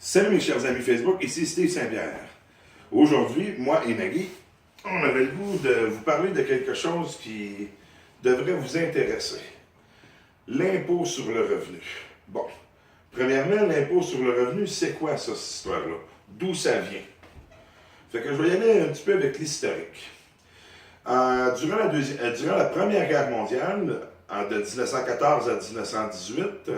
Salut mes chers amis Facebook, ici Steve Saint-Pierre. Aujourd'hui, moi et Maggie, on avait le goût de vous parler de quelque chose qui devrait vous intéresser. L'impôt sur le revenu. Bon, premièrement, l'impôt sur le revenu, c'est quoi ça, cette histoire-là? D'où ça vient? Fait que je vais y aller un petit peu avec l'historique. Durant la Première Guerre mondiale, de 1914 à 1918,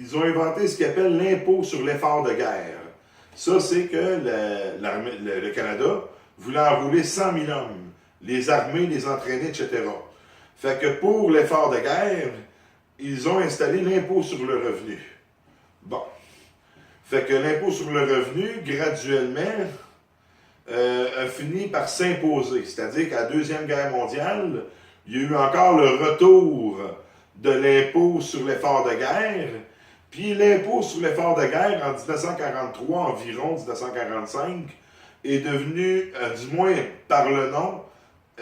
ils ont inventé ce qu'ils appellent l'impôt sur l'effort de guerre. Ça, c'est que le Canada voulait enrôler 100 000 hommes, les armer, les entraîner, etc. Fait que pour l'effort de guerre, ils ont installé l'impôt sur le revenu. Bon. Fait que l'impôt sur le revenu, graduellement, a fini par s'imposer. C'est-à-dire qu'à la Deuxième Guerre mondiale, il y a eu encore le retour de l'impôt sur l'effort de guerre. Puis l'impôt sur l'effort de guerre, en 1943, environ 1945, est devenu, du moins par le nom,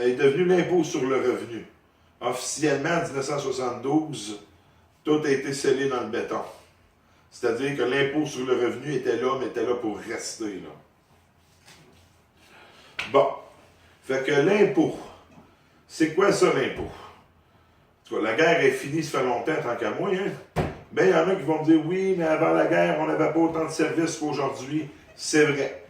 est devenu l'impôt sur le revenu. Officiellement, en 1972, tout a été scellé dans le béton. C'est-à-dire que l'impôt sur le revenu était là, mais était là pour rester là. Bon. Fait que l'impôt, c'est quoi ça l'impôt? La guerre est finie, ça fait longtemps, tant qu'à moi, hein? Bien, il y en a qui vont me dire, oui, mais avant la guerre, on n'avait pas autant de services qu'aujourd'hui. C'est vrai.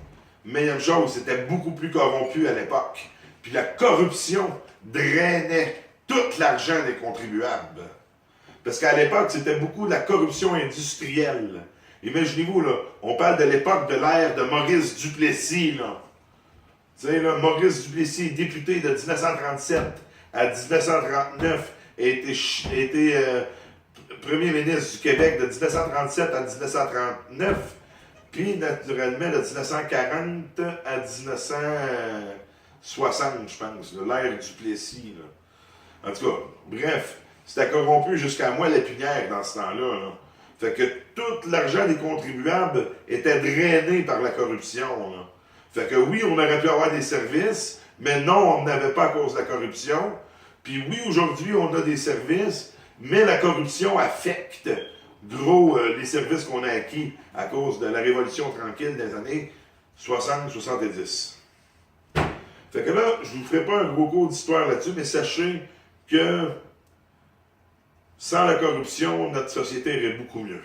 Mais il y a une chose, c'était beaucoup plus corrompu à l'époque. Puis la corruption drainait tout l'argent des contribuables. Parce qu'à l'époque, c'était beaucoup de la corruption industrielle. Imaginez-vous, là, on parle de l'époque de l'ère de Maurice Duplessis, là. Tu sais, là, Maurice Duplessis, député de 1937 à 1939, a été premier ministre du Québec de 1937 à 1939, puis naturellement de 1940 à 1960, je pense, l'ère Duplessis. Là. En tout cas, bref, c'était corrompu jusqu'à moi la punière dans ce temps-là. Là. Fait que tout l'argent des contribuables était drainé par la corruption. Là. Fait que oui, on aurait pu avoir des services, mais non, on n'avait pas à cause de la corruption. Puis oui, aujourd'hui, on a des services, mais la corruption affecte gros les services qu'on a acquis à cause de la Révolution tranquille des années 60-70. Fait que là, je ne vous ferai pas un gros cours d'histoire là-dessus, mais sachez que sans la corruption, notre société irait beaucoup mieux.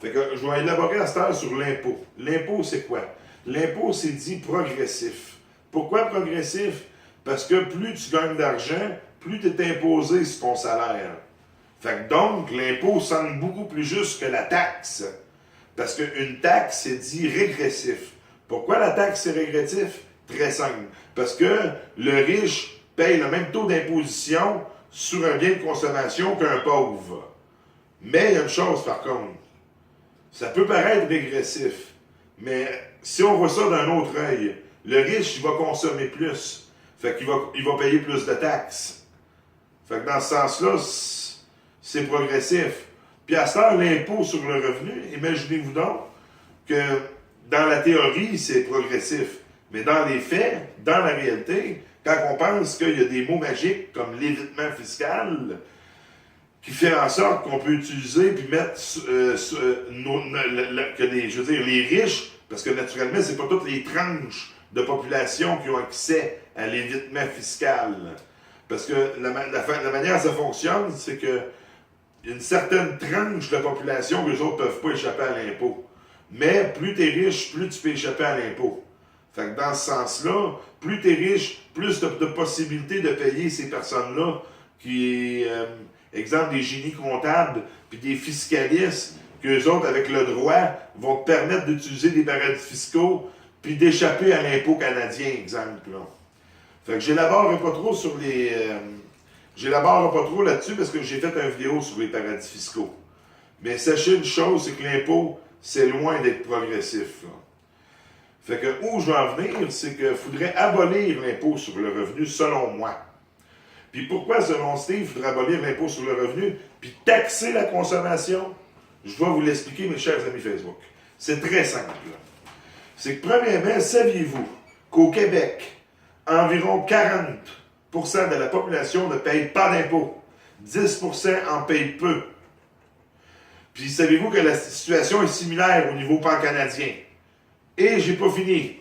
Fait que je vais élaborer à cette heure sur l'impôt. L'impôt, c'est quoi? L'impôt, c'est dit progressif. Pourquoi progressif? Parce que plus tu gagnes d'argent, plus tu es imposé sur ton salaire. Fait que donc, l'impôt semble beaucoup plus juste que la taxe. Parce qu'une taxe, c'est dit régressif. Pourquoi la taxe, c'est régressif? Très simple. Parce que le riche paye le même taux d'imposition sur un bien de consommation qu'un pauvre. Mais il y a une chose, par contre. Ça peut paraître régressif, mais si on voit ça d'un autre œil, le riche, il va consommer plus. Fait qu'il va payer plus de taxes. Fait que dans ce sens-là, c'est progressif. Puis à ce temps, l'impôt sur le revenu, imaginez-vous donc que dans la théorie, c'est progressif. Mais dans les faits, dans la réalité, quand on pense qu'il y a des mots magiques comme l'évitement fiscal, qui fait en sorte qu'on peut utiliser puis mettre les riches, parce que naturellement, c'est pas toutes les tranches de population qui ont accès à l'évitement fiscal. Parce que la manière dont ça fonctionne, c'est que y a une certaine tranche de population que les autres ne peuvent pas échapper à l'impôt. Mais plus tu es riche, plus tu peux échapper à l'impôt. Fait que dans ce sens-là, plus tu es riche, plus tu as de possibilités de payer ces personnes-là qui, exemple, des génies comptables puis des fiscalistes, qu'eux autres, avec le droit, vont te permettre d'utiliser des paradis fiscaux puis d'échapper à l'impôt canadien, exemple. Là. Fait que j'élaborerai pas trop sur les... j'élaborerai pas trop là-dessus parce que j'ai fait une vidéo sur les paradis fiscaux. Mais sachez une chose, c'est que l'impôt, c'est loin d'être progressif. Là. Fait que où je veux en venir, c'est qu'il faudrait abolir l'impôt sur le revenu, selon moi. Puis pourquoi, selon Steve, il faudrait abolir l'impôt sur le revenu, puis taxer la consommation? Je vais vous l'expliquer, mes chers amis Facebook. C'est très simple. C'est que, premièrement, saviez-vous qu'au Québec, environ 40% de la population ne paye pas d'impôt. 10% en paye peu. Puis savez-vous que la situation est similaire au niveau pan-canadien? Et j'ai pas fini.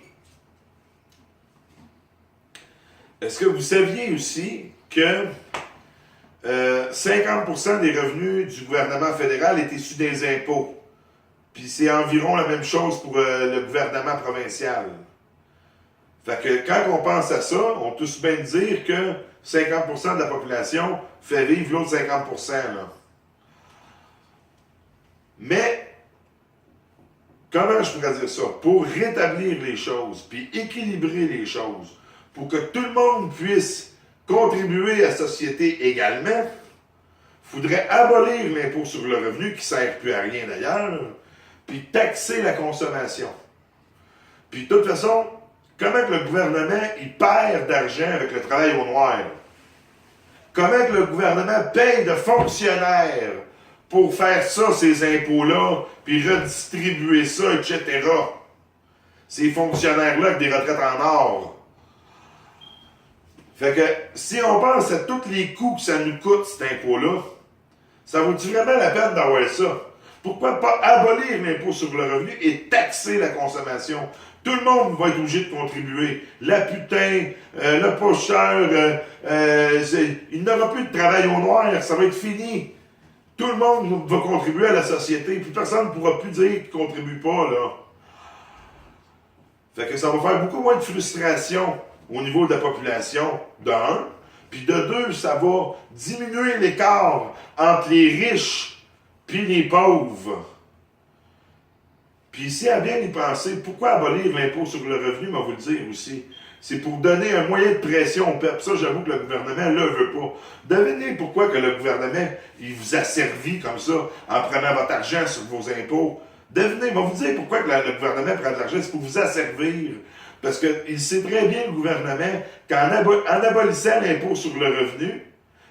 Est-ce que vous saviez aussi que 50% des revenus du gouvernement fédéral est issu des impôts? Puis c'est environ la même chose pour le gouvernement provincial. Fait que quand on pense à ça, on peut tous bien dire que 50% de la population fait vivre l'autre 50%. Là. Mais, comment je pourrais dire ça? Pour rétablir les choses, puis équilibrer les choses, pour que tout le monde puisse contribuer à la société également, il faudrait abolir l'impôt sur le revenu, qui ne sert plus à rien d'ailleurs, puis taxer la consommation. Puis de toute façon, comment que le gouvernement il perd d'argent avec le travail au noir? Comment que le gouvernement paye de fonctionnaires pour faire ça, ces impôts-là, puis redistribuer ça, etc. Ces fonctionnaires-là avec des retraites en or. Fait que si on pense à tous les coûts que ça nous coûte, cet impôt-là, ça vaut-tu vraiment la peine d'avoir ça? Pourquoi pas abolir l'impôt sur le revenu et taxer la consommation? Tout le monde va être obligé de contribuer. La putain, le pocheur, il n'aura plus de travail au noir, ça va être fini. Tout le monde va contribuer à la société, puis personne ne pourra plus dire qu'il ne contribue pas, là. Fait que ça va faire beaucoup moins de frustration au niveau de la population, de un. Puis de deux, ça va diminuer l'écart entre les riches puis les pauvres. Puis ici, à bien y penser, pourquoi abolir l'impôt sur le revenu, on va vous le dire aussi. C'est pour donner un moyen de pression au peuple. Ça, j'avoue que le gouvernement ne le veut pas. Devinez pourquoi que le gouvernement, il vous a servi comme ça, en prenant votre argent sur vos impôts. Devinez, on va vous dire pourquoi que le gouvernement prend de l'argent, c'est pour vous asservir. Parce qu'il sait très bien, le gouvernement, qu'en abolissant l'impôt sur le revenu,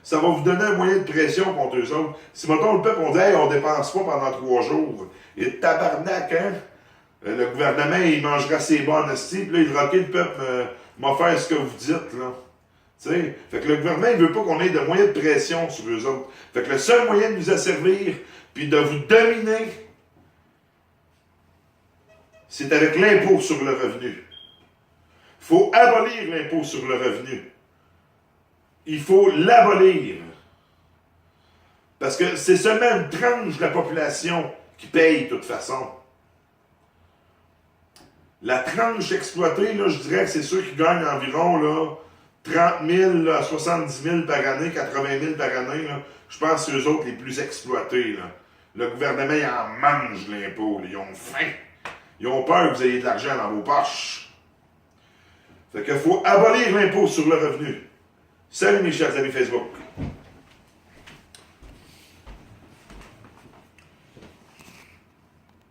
ça va vous donner un moyen de pression contre eux autres. Si, mettons, le peuple, on dit, hey, on dépense pas pendant 3 jours. Et tabarnak, hein? Le gouvernement, il mangera ses bonnes hosties, puis là, il dira, OK, le peuple m'a fait ce que vous dites, là. T'sais? Fait que le gouvernement, il veut pas qu'on ait de moyens de pression sur eux autres. Fait que le seul moyen de nous asservir, puis de vous dominer, c'est avec l'impôt sur le revenu. Il faut abolir l'impôt sur le revenu. Il faut l'abolir. Parce que c'est seulement une tranche de la population qui paye de toute façon. La tranche exploitée, là, je dirais que c'est ceux qui gagnent environ là, 30 000 à 70 000 par année, 80 000 par année. Là. Je pense que c'est eux autres les plus exploités. Là. Le gouvernement, il en mange l'impôt. Ils ont faim. Ils ont peur que vous ayez de l'argent dans vos poches. Fait qu'il faut abolir l'impôt sur le revenu. Salut mes chers amis Facebook.